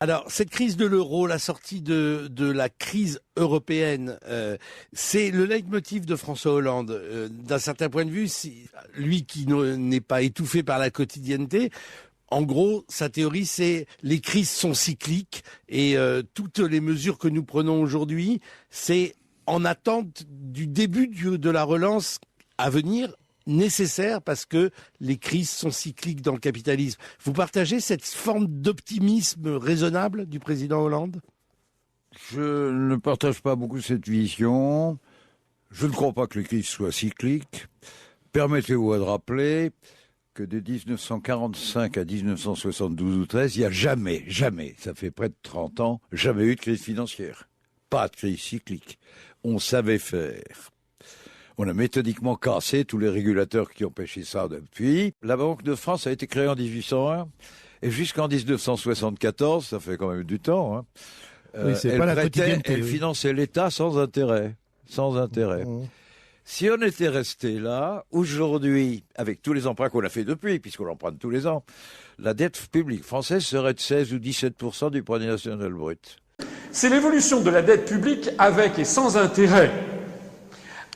Alors, cette crise de l'euro, la sortie de la crise européenne, c'est le leitmotiv de François Hollande. D'un certain point de vue, lui qui n'est pas étouffé par la quotidienneté, en gros, sa théorie, c'est les crises sont cycliques et toutes les mesures que nous prenons aujourd'hui, c'est en attente du début de la relance à venir, nécessaire parce que les crises sont cycliques dans le capitalisme. Vous partagez cette forme d'optimisme raisonnable du président Hollande ? Je ne partage pas beaucoup cette vision. Je ne crois pas que les crises soient cycliques. Permettez-moi de rappeler que de 1945 à 1972 ou 13, il n'y a jamais, ça fait près de 30 ans, jamais eu de crise financière. Pas de crise cyclique. On savait faire. On a méthodiquement cassé tous les régulateurs qui empêchaient ça depuis. La Banque de France a été créée en 1801 et jusqu'en 1974, ça fait quand même du temps, hein, oui, elle finançait l'État sans intérêt. Sans intérêt. Si on était resté là, aujourd'hui, avec tous les emprunts qu'on a fait depuis, puisqu'on emprunte tous les ans, la dette publique française serait de 16 ou 17% du produit national brut. C'est l'évolution de la dette publique avec et sans intérêt.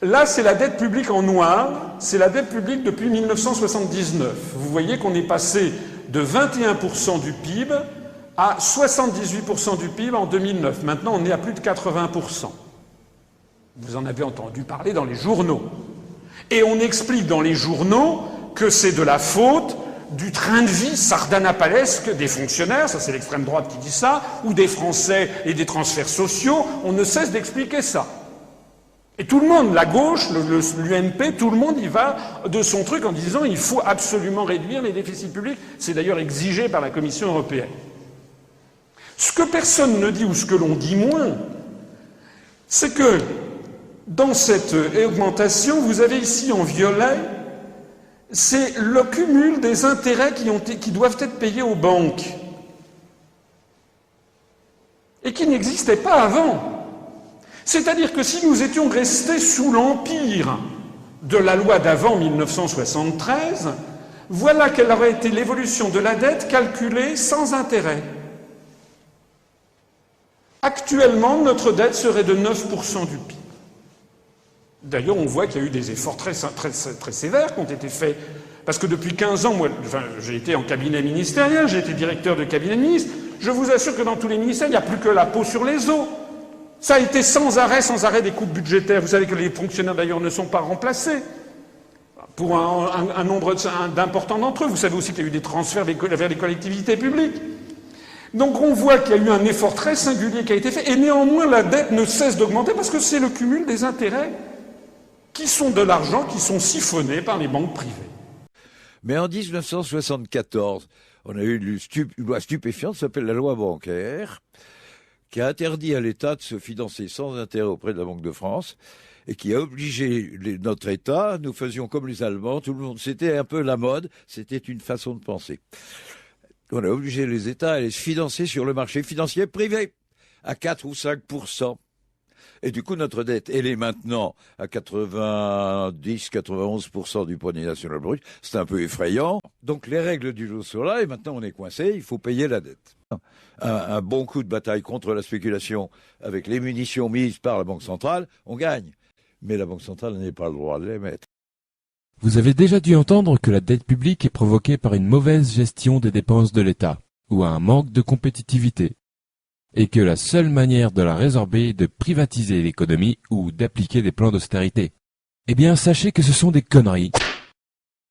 Là, c'est la dette publique en noir, c'est la dette publique depuis 1979. Vous voyez qu'on est passé de 21% du PIB à 78% du PIB en 2009. Maintenant, on est à plus de 80%. Vous en avez entendu parler dans les journaux. Et on explique dans les journaux que c'est de la faute du train de vie sardanapalesque des fonctionnaires, ça c'est l'extrême droite qui dit ça, ou des Français et des transferts sociaux. On ne cesse d'expliquer ça. Et tout le monde, la gauche, l'UMP, tout le monde y va de son truc en disant il faut absolument réduire les déficits publics. C'est d'ailleurs exigé par la Commission européenne. Ce que personne ne dit, ou ce que l'on dit moins, c'est que dans cette augmentation, vous avez ici en violet, c'est le cumul des intérêts qui doivent être payés aux banques et qui n'existaient pas avant. C'est-à-dire que si nous étions restés sous l'empire de la loi d'avant 1973, voilà quelle aurait été l'évolution de la dette calculée sans intérêt. Actuellement, notre dette serait de 9% du PIB. D'ailleurs, on voit qu'il y a eu des efforts très sévères qui ont été faits. Parce que depuis 15 ans, moi, j'ai été en cabinet ministériel, j'ai été directeur de cabinet de ministre. Je vous assure que dans tous les ministères, il n'y a plus que la peau sur les os. Ça a été sans arrêt des coupes budgétaires. Vous savez que les fonctionnaires, d'ailleurs, ne sont pas remplacés. Pour un nombre d'importants d'entre eux. Vous savez aussi qu'il y a eu des transferts vers les collectivités publiques. Donc on voit qu'il y a eu un effort très singulier qui a été fait. Et néanmoins, la dette ne cesse d'augmenter parce que c'est le cumul des intérêts qui sont de l'argent qui sont siphonnés par les banques privées. Mais en 1974, on a eu une loi stupéfiante qui s'appelle la loi bancaire, qui a interdit à l'État de se financer sans intérêt auprès de la Banque de France et qui a obligé notre État, nous faisions comme les Allemands, tout le monde, c'était un peu la mode, c'était une façon de penser. On a obligé les États à aller se financer sur le marché financier privé à 4 ou 5%. Et du coup, notre dette, elle est maintenant à 90-91% du produit national brut. C'est un peu effrayant. Donc les règles du jeu sont là et maintenant on est coincé, il faut payer la dette. Un bon coup de bataille contre la spéculation avec les munitions mises par la Banque centrale, on gagne. Mais la Banque centrale n'a pas le droit de les mettre. Vous avez déjà dû entendre que la dette publique est provoquée par une mauvaise gestion des dépenses de l'État ou un manque de compétitivité, et que la seule manière de la résorber est de privatiser l'économie ou d'appliquer des plans d'austérité. Eh bien, sachez que ce sont des conneries.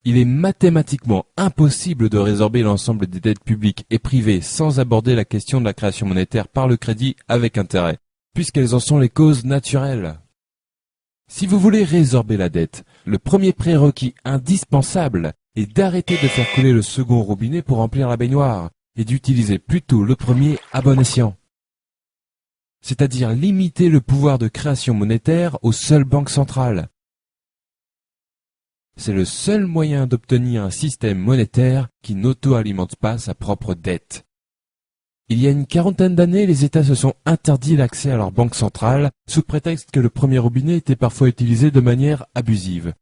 Il est mathématiquement impossible de résorber l'ensemble des dettes publiques et privées sans aborder la question de la création monétaire par le crédit avec intérêt, puisqu'elles en sont les causes naturelles. Si vous voulez résorber la dette, le premier prérequis indispensable est d'arrêter de faire couler le second robinet pour remplir la baignoire et d'utiliser plutôt le premier à bon escient. C'est-à-dire limiter le pouvoir de création monétaire aux seules banques centrales. C'est le seul moyen d'obtenir un système monétaire qui n'auto-alimente pas sa propre dette. Il y a une quarantaine d'années, les États se sont interdit l'accès à leur banque centrale sous prétexte que le premier robinet était parfois utilisé de manière abusive.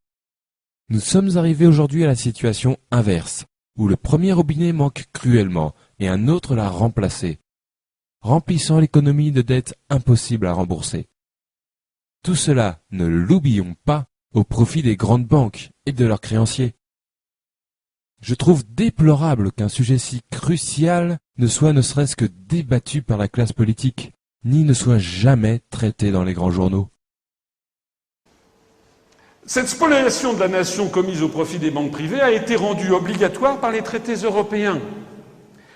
Nous sommes arrivés aujourd'hui à la situation inverse, où le premier robinet manque cruellement et un autre l'a remplacé. remplissant l'économie de dettes impossibles à rembourser. Tout cela, ne l'oublions pas, au profit des grandes banques et de leurs créanciers. Je trouve déplorable qu'un sujet si crucial ne soit ne serait-ce que débattu par la classe politique, ni ne soit jamais traité dans les grands journaux. Cette spoliation de la nation commise au profit des banques privées a été rendue obligatoire par les traités européens.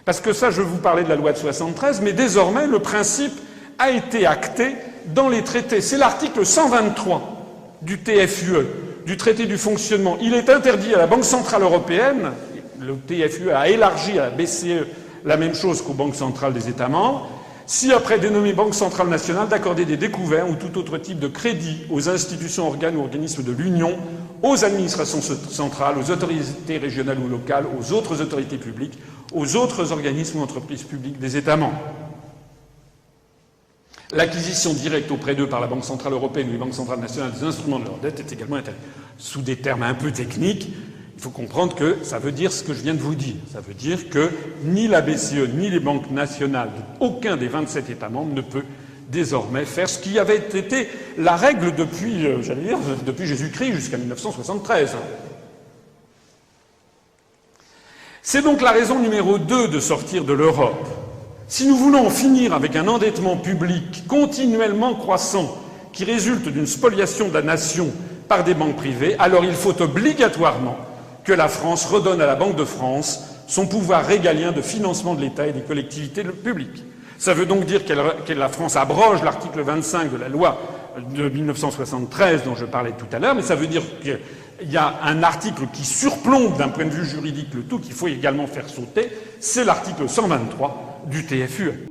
Parce que ça, je vous parlais de la loi de 73, mais désormais, le principe a été acté dans les traités. C'est l'article 123 du TFUE, du traité du fonctionnement. Il est interdit à la Banque centrale européenne, le TFUE a élargi à la BCE la même chose qu'aux banques centrales des États membres, si après dénommée Banque centrale nationale, d'accorder des découverts ou tout autre type de crédit aux institutions, organes ou organismes de l'Union, aux administrations centrales, aux autorités régionales ou locales, aux autres autorités publiques, aux autres organismes ou entreprises publiques des États membres. L'acquisition directe auprès d'eux par la Banque centrale européenne ou les banques centrales nationales des instruments de leur dette est également interdite. Sous des termes un peu techniques, il faut comprendre que ça veut dire ce que je viens de vous dire. Ça veut dire que ni la BCE ni les banques nationales d'aucun des 27 États membres ne peut désormais faire ce qui avait été la règle depuis, depuis Jésus-Christ jusqu'à 1973. C'est donc la raison numéro 2 de sortir de l'Europe. Si nous voulons en finir avec un endettement public continuellement croissant qui résulte d'une spoliation de la nation par des banques privées, alors il faut obligatoirement que la France redonne à la Banque de France son pouvoir régalien de financement de l'État et des collectivités publiques. Ça veut donc dire que la France abroge l'article 25 de la loi de 1973 dont je parlais tout à l'heure, mais ça veut dire qu'il y a un article qui surplombe d'un point de vue juridique le tout qu'il faut également faire sauter, c'est l'article 123 du TFUE.